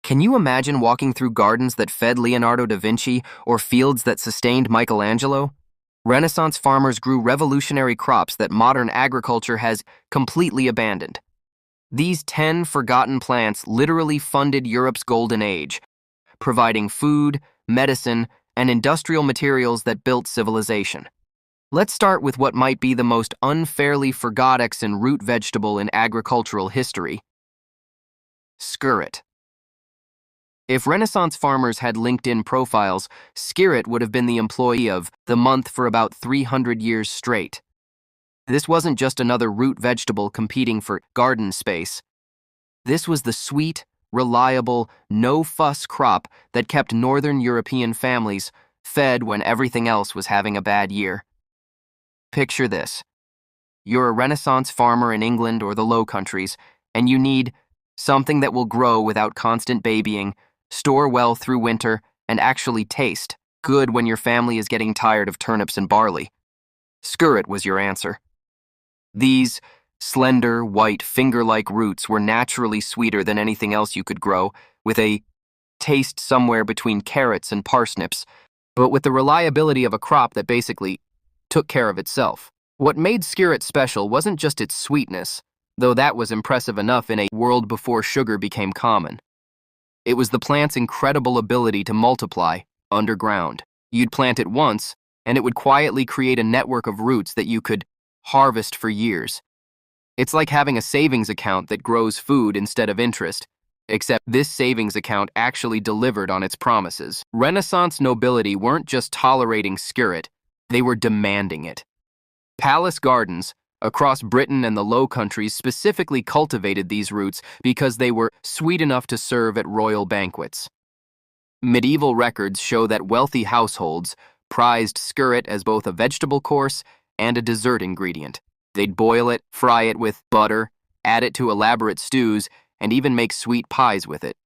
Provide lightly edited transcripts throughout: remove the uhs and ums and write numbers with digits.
Can you imagine walking through gardens that fed Leonardo da Vinci or fields that sustained Michelangelo? Renaissance farmers grew revolutionary crops that modern agriculture has completely abandoned. These 10 forgotten plants literally funded Europe's golden age, providing food, medicine, and industrial materials that built civilization. Let's start with what might be the most unfairly forgotten root vegetable in agricultural history: skirret. If Renaissance farmers had LinkedIn profiles, skirret would have been the employee of the month for about 300 years straight. This wasn't just another root vegetable competing for garden space. This was the sweet, reliable, no-fuss crop that kept Northern European families fed when everything else was having a bad year. Picture this. You're a Renaissance farmer in England or the Low Countries, and you need something that will grow without constant babying, store well through winter, and actually taste good when your family is getting tired of turnips and barley. Skirret was your answer. These slender, white, finger-like roots were naturally sweeter than anything else you could grow, with a taste somewhere between carrots and parsnips, but with the reliability of a crop that basically took care of itself. What made skirret special wasn't just its sweetness, though that was impressive enough in a world before sugar became common. It was the plant's incredible ability to multiply underground. You'd plant it once, and it would quietly create a network of roots that you could harvest for years. It's like having a savings account that grows food instead of interest, except this savings account actually delivered on its promises. Renaissance nobility weren't just tolerating skirret, they were demanding it. Palace gardens across Britain and the Low Countries specifically cultivated these roots because they were sweet enough to serve at royal banquets. Medieval records show that wealthy households prized skirret as both a vegetable course and a dessert ingredient. They'd boil it, fry it with butter, add it to elaborate stews, and even make sweet pies with it.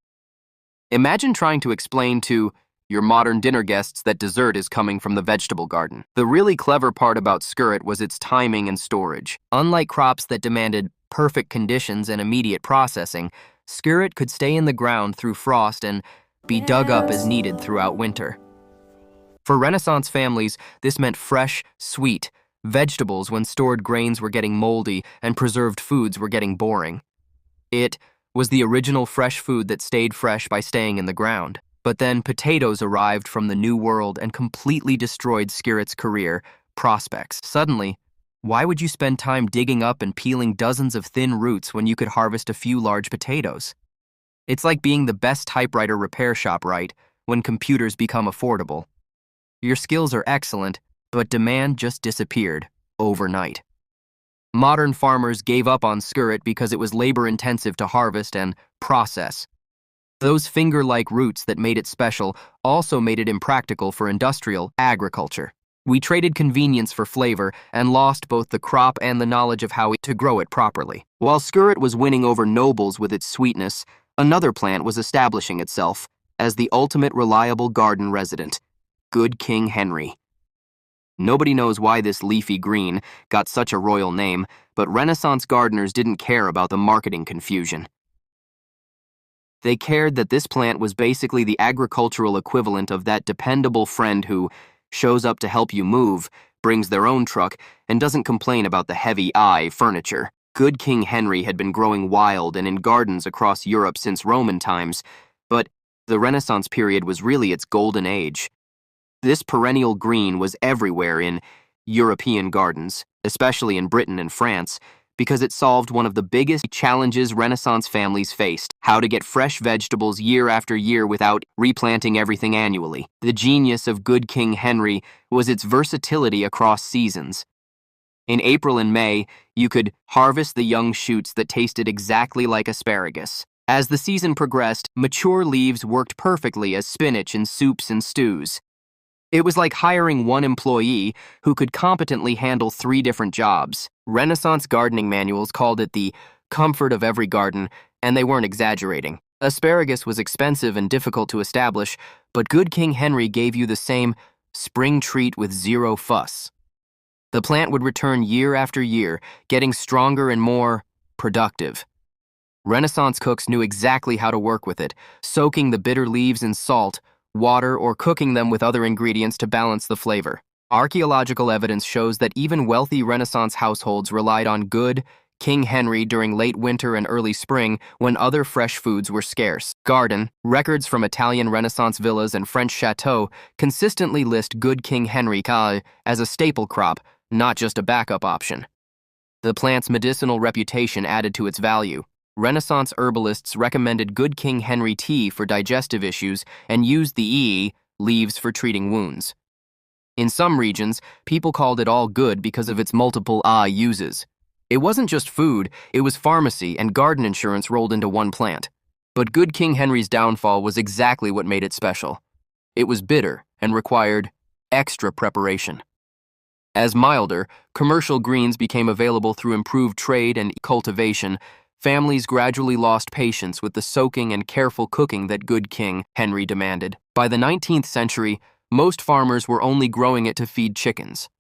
Imagine trying to explain to your modern dinner guests that dessert is coming from the vegetable garden. The really clever part about skirret was its timing and storage. Unlike crops that demanded perfect conditions and immediate processing, skirret could stay in the ground through frost and be dug up as needed throughout winter. For Renaissance families, this meant fresh, sweet vegetables when stored grains were getting moldy and preserved foods were getting boring. It was the original fresh food that stayed fresh by staying in the ground. But then potatoes arrived from the New World and completely destroyed skirret's career prospects. Suddenly, why would you spend time digging up and peeling dozens of thin roots when you could harvest a few large potatoes? It's like being the best typewriter repair shop, right, when computers become affordable. Your skills are excellent, but demand just disappeared overnight. Modern farmers gave up on skirret because it was labor-intensive to harvest and process. Those finger-like roots that made it special also made it impractical for industrial agriculture. We traded convenience for flavor and lost both the crop and the knowledge of how to grow it properly. While skirret was winning over nobles with its sweetness, another plant was establishing itself as the ultimate reliable garden resident: Good King Henry. Nobody knows why this leafy green got such a royal name, but Renaissance gardeners didn't care about the marketing confusion. They cared that this plant was basically the agricultural equivalent of that dependable friend who shows up to help you move, brings their own truck, and doesn't complain about the heavy furniture. Good King Henry had been growing wild and in gardens across Europe since Roman times, but the Renaissance period was really its golden age. This perennial green was everywhere in European gardens, especially in Britain and France, because it solved one of the biggest challenges Renaissance families faced: how to get fresh vegetables year after year without replanting everything annually. The genius of Good King Henry was its versatility across seasons. In April and May, you could harvest the young shoots that tasted exactly like asparagus. As the season progressed, mature leaves worked perfectly as spinach in soups and stews. It was like hiring one employee who could competently handle 3 different jobs. Renaissance gardening manuals called it the comfort of every garden, and they weren't exaggerating. Asparagus was expensive and difficult to establish, but Good King Henry gave you the same spring treat with zero fuss. The plant would return year after year, getting stronger and more productive. Renaissance cooks knew exactly how to work with it, soaking the bitter leaves in salt, water, or cooking them with other ingredients to balance the flavor. Archaeological evidence shows that even wealthy Renaissance households relied on good King Henry during late winter and early spring when other fresh foods were scarce. Garden, records from Italian Renaissance villas and French chateaux consistently list good King Henry as a staple crop, not just a backup option. The plant's medicinal reputation added to its value. Renaissance herbalists recommended good King Henry tea for digestive issues and used the leaves for treating wounds. In some regions, people called it all good because of its multiple uses. It wasn't just food, it was pharmacy and garden insurance rolled into one plant. But good King Henry's downfall was exactly what made it special. It was bitter and required extra preparation. As milder, commercial greens became available through improved trade and cultivation, families gradually lost patience with the soaking and careful cooking that good King Henry demanded. By the 19th century, most farmers were only growing it to feed chickens.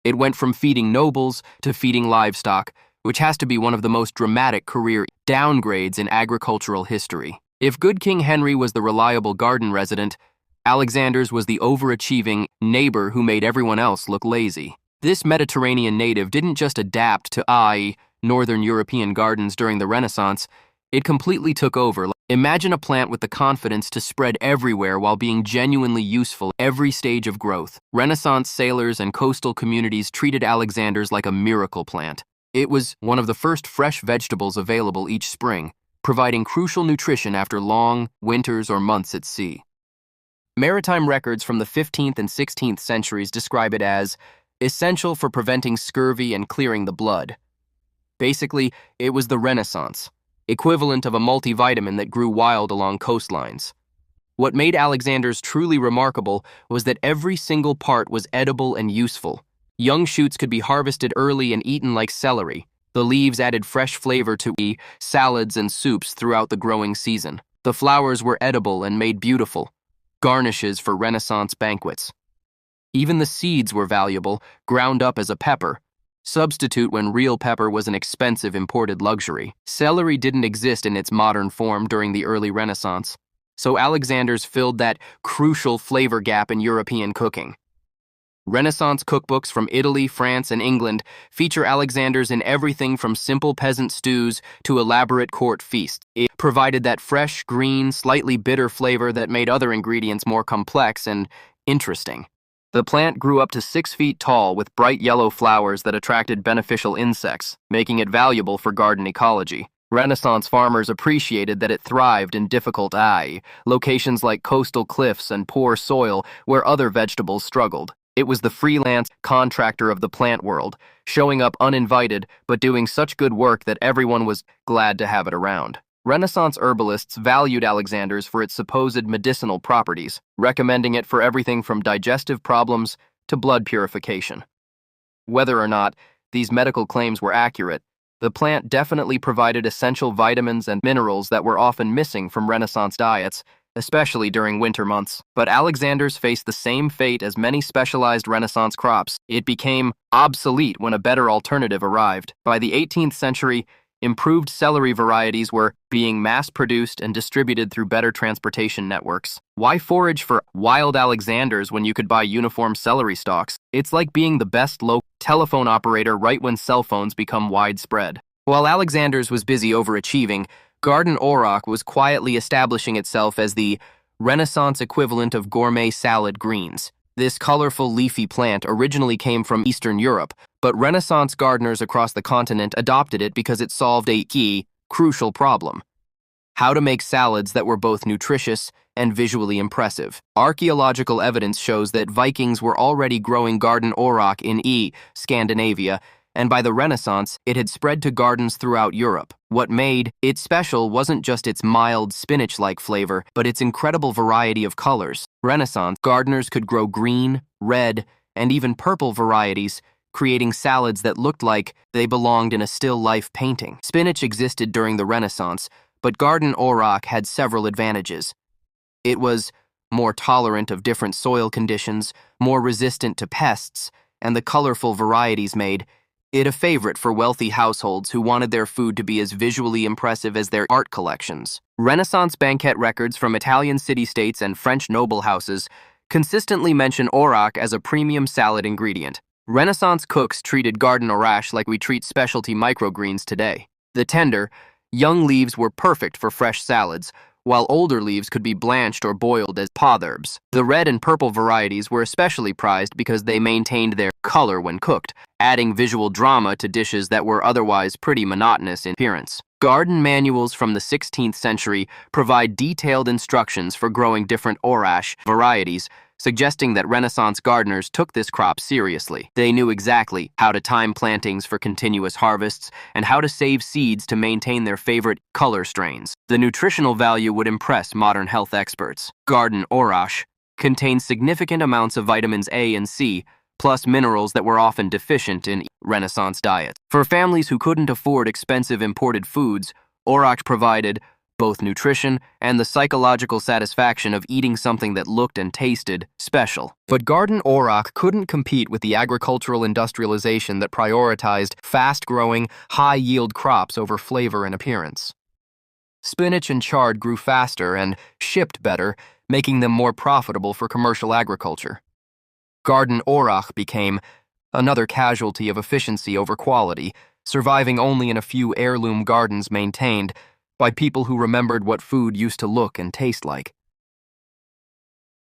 It went from feeding nobles to feeding livestock, which has to be one of the most dramatic career downgrades in agricultural history. If good King Henry was the reliable garden resident, Alexander's was the overachieving neighbor who made everyone else look lazy. This Mediterranean native didn't just adapt to Northern European gardens during the Renaissance, it completely took over. Imagine a plant with the confidence to spread everywhere while being genuinely useful every stage of growth. Renaissance sailors and coastal communities treated Alexander's like a miracle plant. It was one of the first fresh vegetables available each spring, providing crucial nutrition after long winters or months at sea. Maritime records from the 15th and 16th centuries describe it as essential for preventing scurvy and clearing the blood. Basically, it was the Renaissance, equivalent of a multivitamin that grew wild along coastlines. What made Alexander's truly remarkable was that every single part was edible and useful. Young shoots could be harvested early and eaten like celery. The leaves added fresh flavor to salads and soups throughout the growing season. The flowers were edible and made beautiful garnishes for Renaissance banquets. Even the seeds were valuable, ground up as a pepper, substitute when real pepper was an expensive imported luxury. Celery didn't exist in its modern form during the early Renaissance, so Alexander's filled that crucial flavor gap in European cooking. Renaissance cookbooks from Italy, France, and England feature Alexander's in everything from simple peasant stews to elaborate court feasts. It provided that fresh, green, slightly bitter flavor that made other ingredients more complex and interesting. The plant grew up to 6 feet tall with bright yellow flowers that attracted beneficial insects, making it valuable for garden ecology. Renaissance farmers appreciated that it thrived in difficult locations like coastal cliffs and poor soil where other vegetables struggled. It was the freelance contractor of the plant world, showing up uninvited but doing such good work that everyone was glad to have it around. Renaissance herbalists valued Alexander's for its supposed medicinal properties, recommending it for everything from digestive problems to blood purification. Whether or not these medical claims were accurate, the plant definitely provided essential vitamins and minerals that were often missing from Renaissance diets, especially during winter months. But Alexander's faced the same fate as many specialized Renaissance crops. It became obsolete when a better alternative arrived. By the 18th century, improved celery varieties were being mass-produced and distributed through better transportation networks. Why forage for wild Alexanders when you could buy uniform celery stalks? It's like being the best local telephone operator right when cell phones become widespread. While Alexander's was busy overachieving, Garden Auroch was quietly establishing itself as the Renaissance equivalent of gourmet salad greens. This colorful leafy plant originally came from Eastern Europe, but Renaissance gardeners across the continent adopted it because it solved a key, crucial problem: how to make salads that were both nutritious and visually impressive. Archaeological evidence shows that Vikings were already growing Garden Auroch in Scandinavia, and by the Renaissance, it had spread to gardens throughout Europe. What made it special wasn't just its mild, spinach-like flavor, but its incredible variety of colors. Renaissance gardeners could grow green, red, and even purple varieties, creating salads that looked like they belonged in a still life painting. Spinach existed during the Renaissance, but Garden Auroch had several advantages. It was more tolerant of different soil conditions, more resistant to pests, and the colorful varieties made It a favorite for wealthy households who wanted their food to be as visually impressive as their art collections. Renaissance banquet records from Italian city-states and French noble houses consistently mention orach as a premium salad ingredient. Renaissance cooks treated garden orache like we treat specialty microgreens today. The tender, young leaves were perfect for fresh salads, while older leaves could be blanched or boiled as potherbs. The red and purple varieties were especially prized because they maintained their color when cooked, adding visual drama to dishes that were otherwise pretty monotonous in appearance. Garden manuals from the 16th century provide detailed instructions for growing different orache varieties, suggesting that Renaissance gardeners took this crop seriously. They knew exactly how to time plantings for continuous harvests and how to save seeds to maintain their favorite color strains. The nutritional value would impress modern health experts. Garden orache contains significant amounts of vitamins A and C, plus minerals that were often deficient in Renaissance diets. For families who couldn't afford expensive imported foods, orache provided both nutrition and the psychological satisfaction of eating something that looked and tasted special. But garden orache couldn't compete with the agricultural industrialization that prioritized fast-growing, high-yield crops over flavor and appearance. Spinach and chard grew faster and shipped better, making them more profitable for commercial agriculture. Garden orache became another casualty of efficiency over quality, surviving only in a few heirloom gardens maintained by people who remembered what food used to look and taste like.